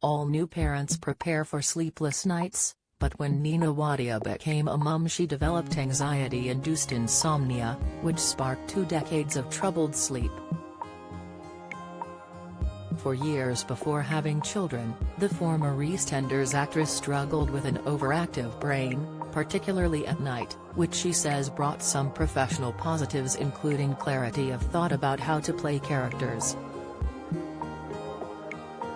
all new parents prepare for sleepless nights, but when Nina Wadia became a mum she developed anxiety-induced insomnia, which sparked 2 decades of troubled sleep. For years before having children, the former EastEnders actress struggled with an overactive brain, particularly at night, which she says brought some professional positives including clarity of thought about how to play characters.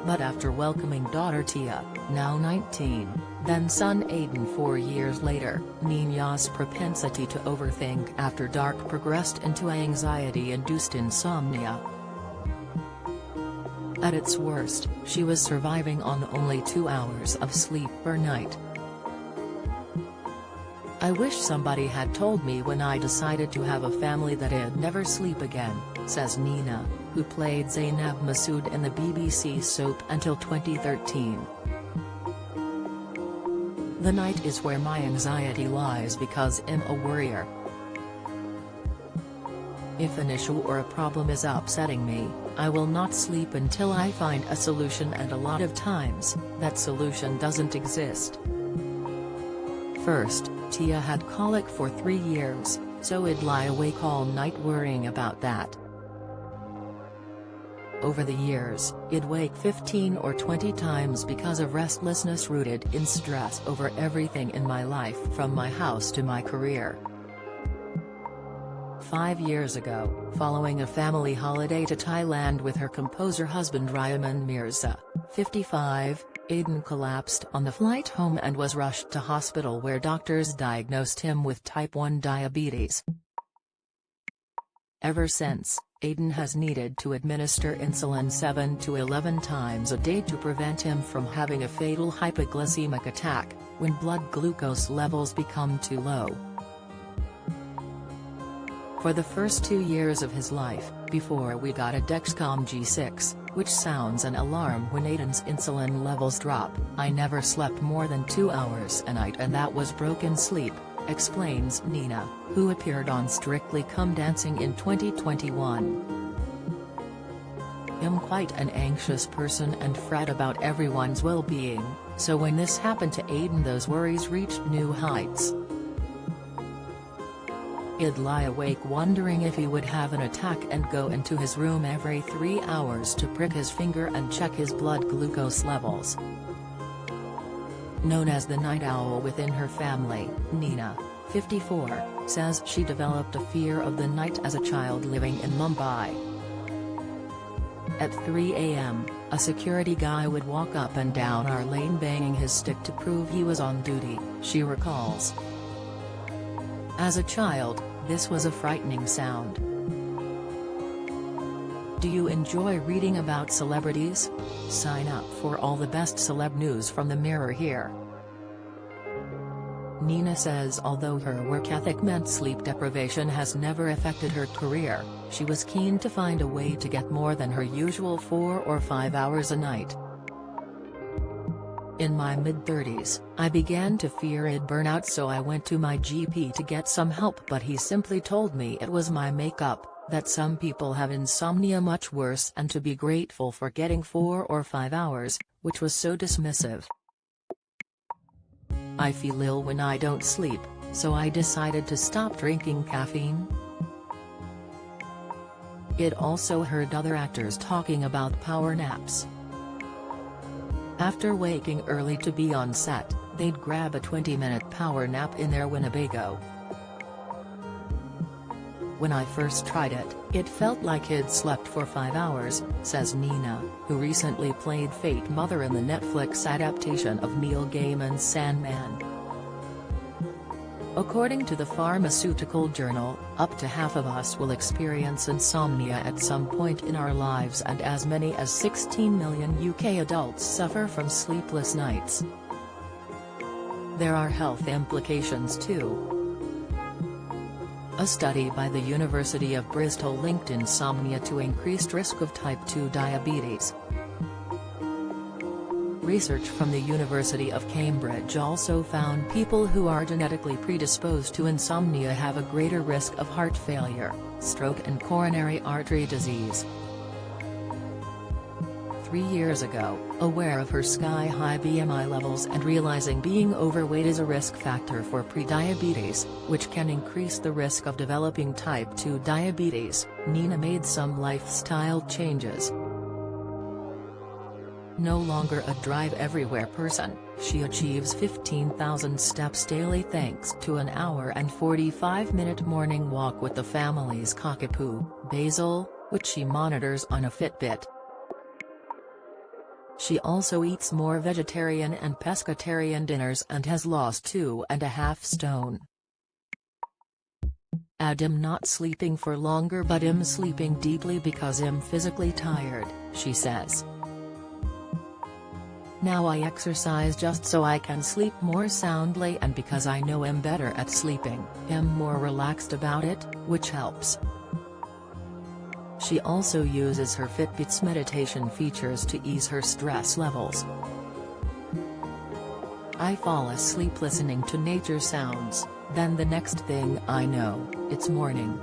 But after welcoming daughter Tia, now 19, then son Aiden 4 years later, Nina's propensity to overthink after dark progressed into anxiety-induced insomnia. At its worst, she was surviving on only 2 hours of sleep per night. "I wish somebody had told me when I decided to have a family that I'd never sleep again," says Nina, who played Zainab Masood in the BBC soap until 2013. "The night is where my anxiety lies because I'm a worrier. If an issue or a problem is upsetting me, I will not sleep until I find a solution, and a lot of times, that solution doesn't exist." First, Tia had colic for 3 years, so I'd lie awake all night worrying about that. Over the years, I'd wake 15 or 20 times because of restlessness rooted in stress over everything in my life from my house to my career. 5 years ago, following a family holiday to Thailand with her composer husband Ryaman Mirza, 55, Aiden collapsed on the flight home and was rushed to hospital where doctors diagnosed him with type 1 diabetes. Ever since, Aiden has needed to administer insulin 7 to 11 times a day to prevent him from having a fatal hypoglycemic attack, when blood glucose levels become too low. For the first 2 years of his life, before we got a Dexcom G6, which sounds an alarm when Aiden's insulin levels drop, I never slept more than 2 hours a night, and that was broken sleep, explains Nina, who appeared on Strictly Come Dancing in 2021. "I'm quite an anxious person and fret about everyone's well-being, so when this happened to Aiden those worries reached new heights. I'd lie awake wondering if he would have an attack and go into his room every 3 hours to prick his finger and check his blood glucose levels." Known as the night owl within her family, Nina, 54, says she developed a fear of the night as a child living in Mumbai. At 3 a.m., a security guy would walk up and down our lane banging his stick to prove he was on duty, she recalls. "As a child, this was a frightening sound." Do you enjoy reading about celebrities? Sign up for all the best celeb news from the Mirror here. Nina says although her work ethic meant sleep deprivation has never affected her career, she was keen to find a way to get more than her usual 4 or 5 hours a night. "In my mid-30s, I began to fear I'd burn out, so I went to my GP to get some help, but he simply told me it was my makeup, that some people have insomnia much worse, and to be grateful for getting 4 or 5 hours, which was so dismissive. I feel ill when I don't sleep, so I decided to stop drinking caffeine." It also heard other actors talking about power naps. After waking early to be on set, they'd grab a 20-minute power nap in their Winnebago. "When I first tried it, it felt like I'd slept for 5 hours, says Nina, who recently played Fate Mother in the Netflix adaptation of Neil Gaiman's Sandman. According to the Pharmaceutical Journal, up to half of us will experience insomnia at some point in our lives, and as many as 16 million UK adults suffer from sleepless nights. There are health implications too. A study by the University of Bristol linked insomnia to increased risk of type 2 diabetes. Research from the University of Cambridge also found people who are genetically predisposed to insomnia have a greater risk of heart failure, stroke and coronary artery disease. 3 years ago, aware of her sky-high BMI levels and realizing being overweight is a risk factor for prediabetes, which can increase the risk of developing type 2 diabetes. Nina made some lifestyle changes. No longer a drive-everywhere person, she achieves 15,000 steps daily thanks to an hour and 45-minute morning walk with the family's cockapoo, Basil, which she monitors on a Fitbit. She also eats more vegetarian and pescatarian dinners and has lost 2.5 stone. I'm not sleeping for longer, but I'm sleeping deeply because I'm physically tired, she says. Now I exercise just so I can sleep more soundly, and because I know I'm better at sleeping, I'm more relaxed about it, which helps. She also uses her Fitbit's meditation features to ease her stress levels. I fall asleep listening to nature sounds, then the next thing I know, it's morning.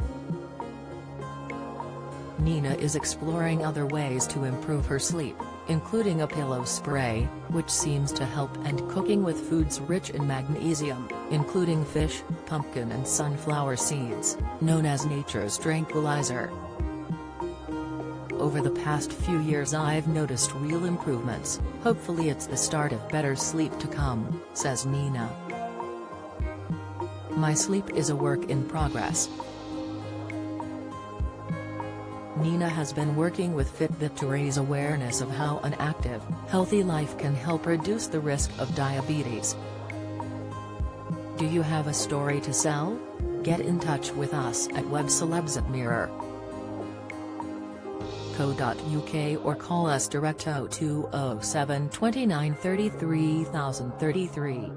Nina is exploring other ways to improve her sleep, including a pillow spray, which seems to help, and cooking with foods rich in magnesium, including fish, pumpkin and sunflower seeds, known as nature's tranquilizer. Over the past few years I've noticed real improvements. Hopefully it's the start of better sleep to come, says Nina. My sleep is a work in progress. Nina has been working with Fitbit to raise awareness of how an active, healthy life can help reduce the risk of diabetes. Do you have a story to sell? Get in touch with us at webcelebs@mirror.co.uk or call us direct 0207 29 33 033.